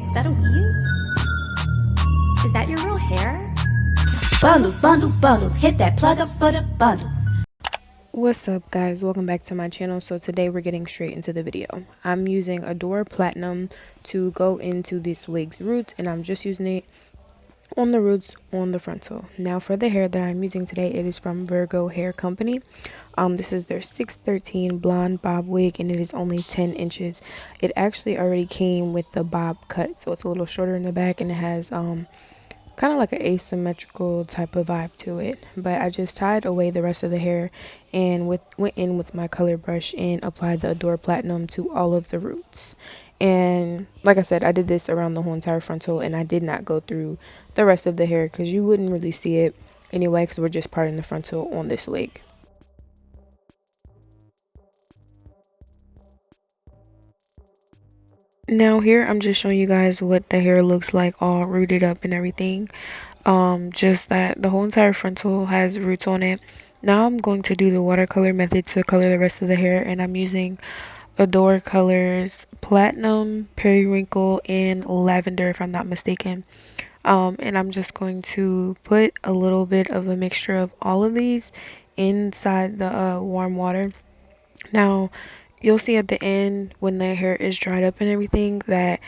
Is that a weave? Is that your real hair? Bundles, bundles, bundles. Hit that plug up for the bundles. What's up, guys? Welcome back to my channel. So today we're getting straight into the video. I'm using Adore Platinum to go into this wig's roots, and I'm just using it on the roots on the frontal. Now for the hair that I'm using today, it is from Virgo Hair Company. This is their 613 blonde bob wig, and it is only 10 inches. It actually already came with the bob cut, so it's a little shorter in the back, and it has kind of like an asymmetrical type of vibe to it. But I just tied away the rest of the hair and went in with my color brush and applied the Adore Platinum to all of the roots. And like I said, I did this around the whole entire frontal, and I did not go through the rest of the hair because you wouldn't really see it anyway, because we're just parting the frontal on this wig. Now here I'm just showing you guys what the hair looks like all rooted up and everything. Just that the whole entire frontal has roots on it. Now I'm going to do the watercolor method to color the rest of the hair, and I'm using Adore Colors Platinum, Periwinkle, and Lavender, if I'm not mistaken. And I'm just going to put a little bit of a mixture of all of these inside the warm water. Now you'll see at the end when the hair is dried up and everything that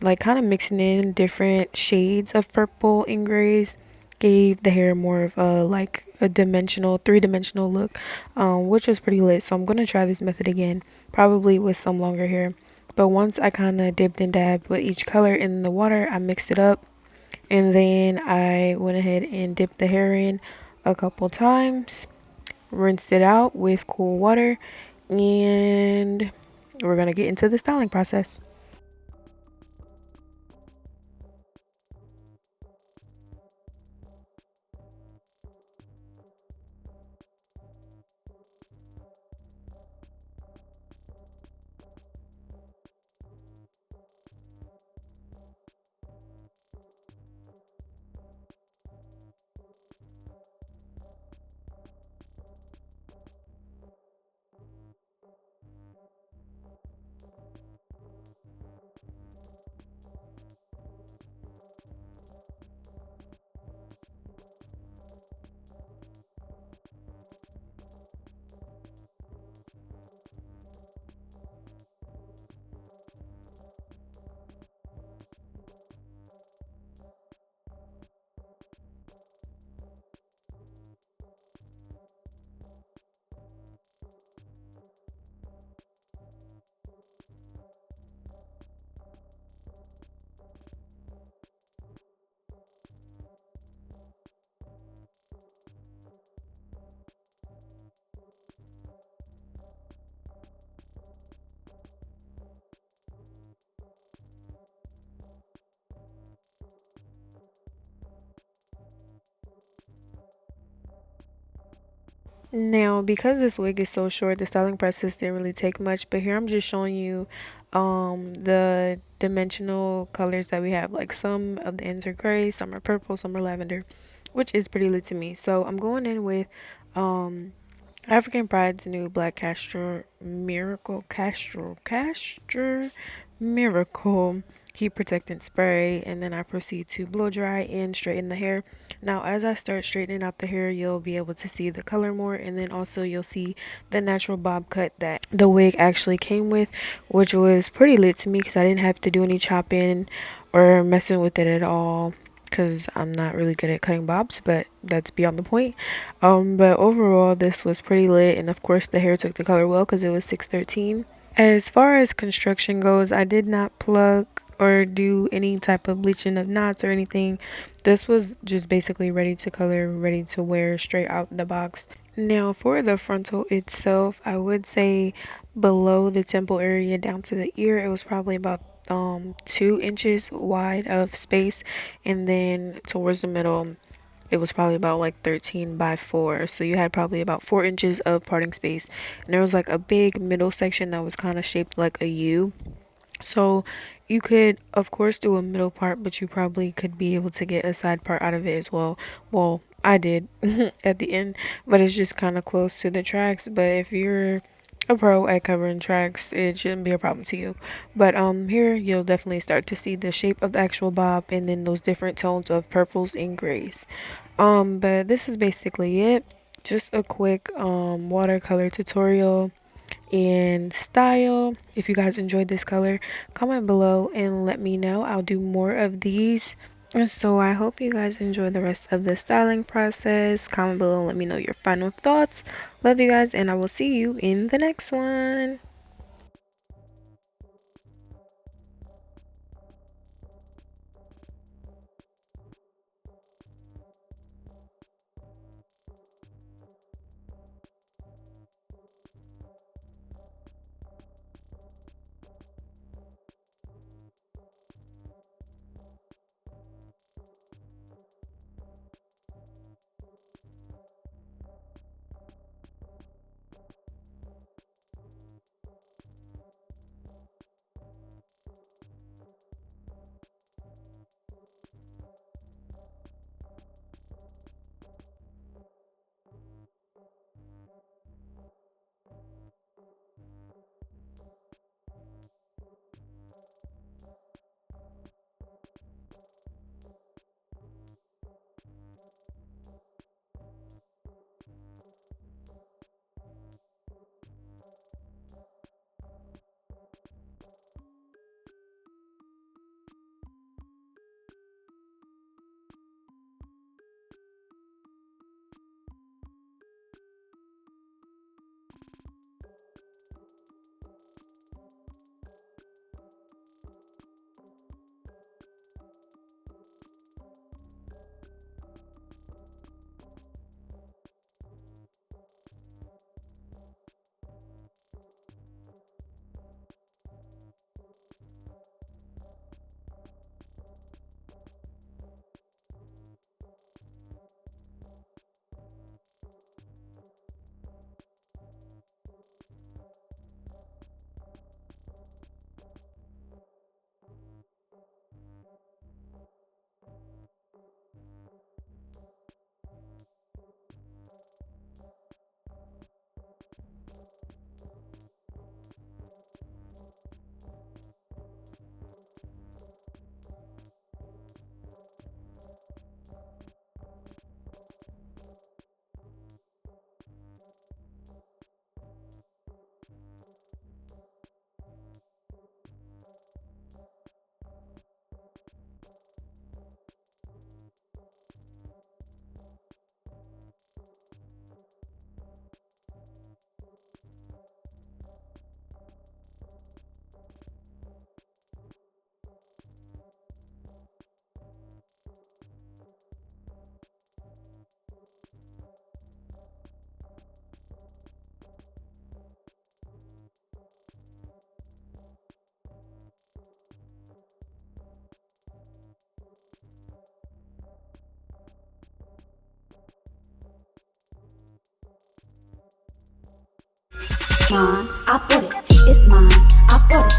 like kind of mixing in different shades of purple and grays gave the hair more of a like a dimensional, three-dimensional look, which was pretty lit. So I'm gonna try this method again, probably with some longer hair. But once I kind of dipped and dabbed with each color in the water, I mixed it up, and then I went ahead and dipped the hair in a couple times, rinsed it out with cool water, and we're gonna get into the styling process. Now, because this wig is so short, the styling process didn't really take much, but here I'm just showing you the dimensional colors that we have. Like some of the ends are gray, some are purple, some are lavender, which is pretty lit to me. So I'm going in with um African Pride's new Black Castor Miracle heat protectant spray, and then I proceed to blow dry and straighten the hair. Now as I start straightening out the hair, you'll be able to see the color more, and then also you'll see the natural bob cut that the wig actually came with, which was pretty lit to me because I didn't have to do any chopping or messing with it at all, because I'm not really good at cutting bobs, but that's beyond the point. But overall this was pretty lit, and of course the hair took the color well because it was 613. As far as construction goes, I did not plug or do any type of bleaching of knots or anything. This was just basically ready to color, ready to wear straight out the box. Now for the frontal itself, I would say below the temple area down to the ear, it was probably about 2 inches wide of space, and then towards the middle it was probably about like 13 by 4, so you had probably about 4 inches of parting space, and there was like a big middle section that was kind of shaped like a U. So you could of course do a middle part, but you probably could be able to get a side part out of it as well. Well, I did at the end, but it's just kind of close to the tracks. But if you're a pro at covering tracks, it shouldn't be a problem to you. But here you'll definitely start to see the shape of the actual bob and then those different tones of purples and grays. But this is basically it. Just a quick watercolor tutorial and style. If you guys enjoyed this color, comment below and let me know. I'll do more of these. And so I hope you guys enjoy the rest of the styling process. Comment below and let me know your final thoughts. Love you guys, and I will see you in the next one. Mine, I bought it, it's mine, I bought it.